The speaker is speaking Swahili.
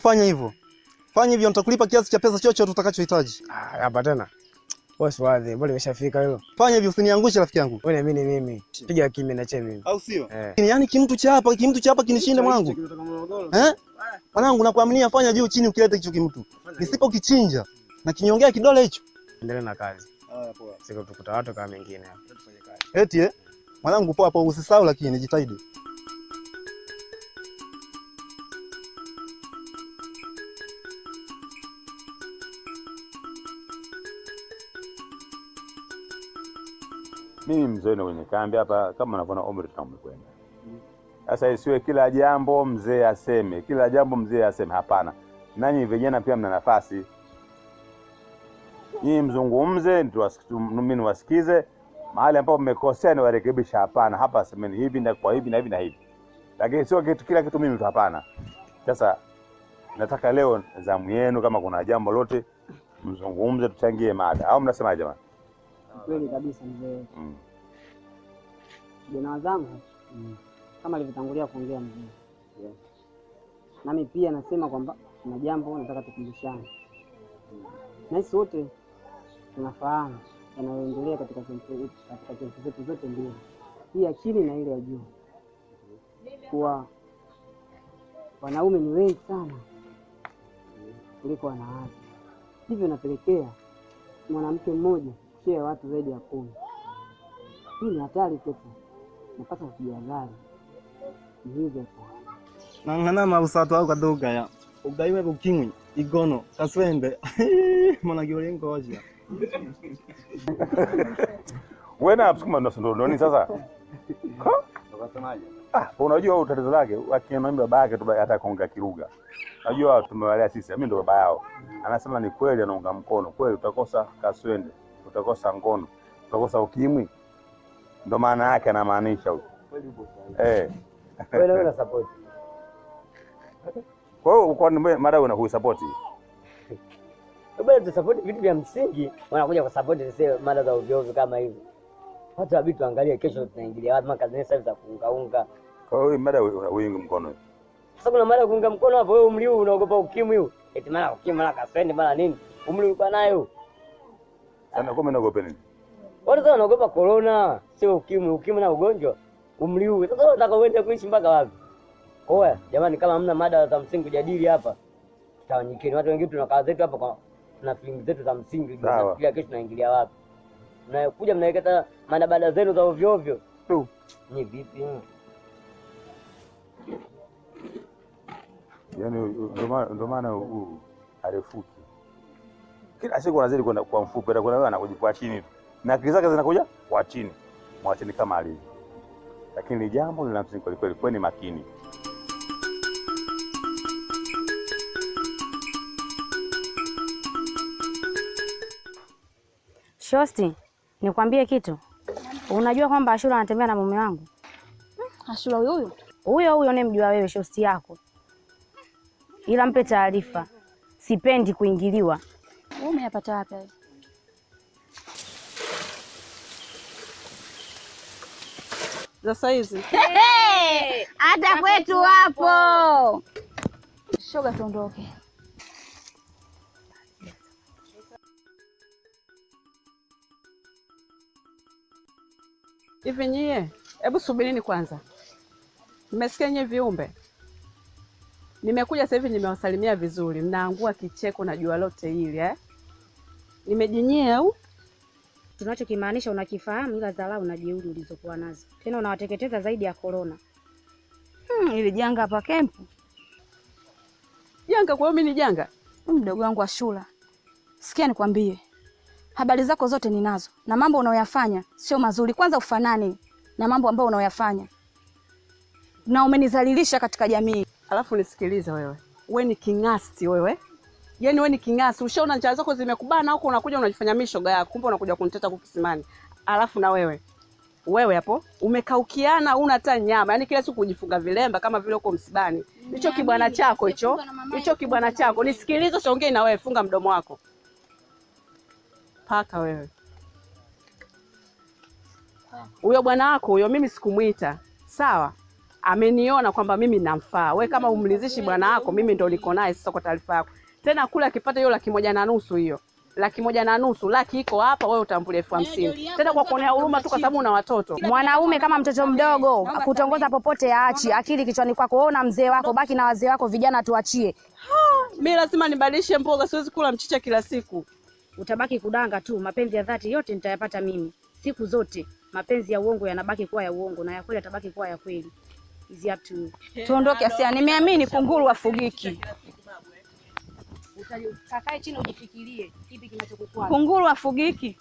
Fanya hivyo. Fanya hivyo nitakulipa kiasi cha pesa chochote utakachohitaji. Hapa tena. Boss wazi, mbona imeshafika hilo? Fanya hivyo usiniangushe rafiki yangu. Wewe niamini mimi. Piga kimya na che mimi. Au sio? Yaani kimtu cha hapa kinishinde mwangu. Mwanangu nakuaminia, fanya juu chini ukileta hicho kimtu. Nisipo kichinja na kinyongea kidole hicho. Endelea na kazi. Poa. Siko tukuta watu kama wengine hapa. Tufanye Eti kazi. Mwanangu poa poa, usisahau lakini jitahidi. Mimi mzee kwenye kambi hapa, kama unavyoona umri tunakwenda. Sasa isiwe kila jambo mzee aseme, kila jambo mzee aseme, hapana. Nanyi vijana pia mna nafasi. Nyinyi mzungumze, mimi niwasikize. Mahali ambapo mmekosea ni warekebisha, hapana. Hapa semeni hivi na kwa hivi na hivi na hivi. Lakini sio kila kitu mimi hapana. Sasa nataka leo zamu yenu, kama kuna jambo lote mzungumze, tuchangie mada. Au mnasemaje jamani? Kweli kabisa mzee. Jana wazangu kama alivyotangulia kuongea mzee. Nami pia nasema kwamba kuna jambo nataka tukumbushane. Na sisi wote tunafahamu yanayoendelea katika kesi zetu zote mbili, hii ya chini na ile ya juu, kuwa wanaume ni wengi sana kuliko wanawake. Hivyo napelekea mwanamke mmoja kushia watu zaidi ya 10. Hii ni hatari kwetu, napata kujihadhari. Hivyo nangana mausatu au kadoga ya ugaiwe bukingwi igono kaswende mwana giolengo hoja. Wewe na msukuma ndio sasa. Ukasemaje? Unajua tatizo lake akiona baba yake tu hata kaonga kiruga. Unajua tumewalea sisi, mimi ndo baba yao. Anasema ni kweli, anaunga mkono. Kweli utakosa kaswende, utakosa ngono, utakosa ukimwi. Ndio maana yake anamaanisha huko. Wewe una support. Kwa hiyo uko mara una support. Bado tu support vitu vya msingi, wanakuja kwa support sisi mada za ovyo ovyo kama hivi. Hata vitu angalia kesho tunaingilia wapi makazi sasa za kuunga. Kwa hiyo mada uinge mkono. Sasa kuna mada kuunga mkono hapo, wewe umri huu unaogopa ukimwi huu. Eti mara ukimwi mara kaswende mara nini? Umri uko nayo. Sana kwa mimi naogopa nini? Watu wanaogopa corona, sio ukimwi. Ukimwi na ugonjwa. Umri huu. Sasa unataka uende kuishi mpaka wapi? Oya, jamani, kama hamna mada za msingi kujadili hapa, tutawanyikeni. Watu wengine tunakaa zetu hapa kwa tuna filamu zetu za msingi, kila kesho tunaingilia wapi? Mnakuja mnaikata mada zenu za ovyo ovyo. Ni vipi? Yaani ndio maana arefuki. Kila siku anazidi kwenda kwa mfupi, hata kuna wewe anakujipua chini tu. Na akili zake zinakuja kwa chini. Mwacheni kama alivyo. Lakini jambo lina msingi kweli kweli, kweni makini. Shosti, nikwambie kitu. Unajua kwamba Ashura anatembea na mume wangu? Ashura huyo? Huyo unemjua wewe, shosti yako. Ila mpe taarifa. Sipendi kuingiliwa. Wewe umeyapata wapi hayo? Sasa hizi. Hata kwetu hapo. Shoga tuondoke. Hivi nyie, hebu subirini kwanza. Mmesikia nyie viumbe? Nimekuja sasa hivi nimewasalimia vizuri, mnaangua kicheko na jua lote hili Nimejinyea au? Tunachokimaanisha unakifahamu, ila dharau na jeuri ulizokuwa nazo. Tena unawateketeza zaidi ya corona. Ili janga hapa kempu. Janga kwa mimi ni janga? Mdogo wangu Ashura. Sikia nikwambie. Habari zako zote ninazo na mambo unayoyafanya sio mazuri. Kwanza ufanane na mambo ambayo unayoyafanya. Na umenizalilisha katika jamii. Alafu nisikilize wewe. Wewe ni kingasti wewe. Yaani wewe ni kingasti. Ushaona njia zako zimekubana huko, unakuja unajifanya mimi shoga yako. Kumbe unakuja kuniteta kukisimani. Alafu na wewe. Wewe hapo umekaukiana, una hata nyama. Yaani kila siku kujifunga vilemba kama vile uko msibani. Hicho kibwana chako hicho. Hicho kibwana chako. Nisikilize, usiongee na wewe, funga mdomo wako. Paka wewe. Huyo bwana wako huyo mimi sikumuita. Sawa? ameniona kwamba mimi namfaa. We kama umlizishi bwana wako, mimi ndo niko naye sasa. Kwa taarifa yako tena, kule akipata hiyo 1,150, hiyo 1,150, laki iko hapa, wewe utambulia 50,000 tena kwa kuonea huruma tu, kwa sababu una watoto. Mwanaume kama mtoto mdogo kutongoza popote aachi, akili kichwani kwako. Wewe na mzee wako, baki na wazee wako, vijana tuachie. Mimi lazima nibadilishe mboga, siwezi kula mchicha kila siku. Utabaki kudanga tu. Mapenzi ya dhati yote nitayapata mimi siku zote. Mapenzi ya uongo yanabaki kuwa ya uongo na ya kweli yatabaki kuwa ya kweli. Is up to you. Tuondoke Asia, nimeamini kunguru wafugiki. Utakae chini ujifikirie kipi kinachokukwaza. Kunguru wafugiki.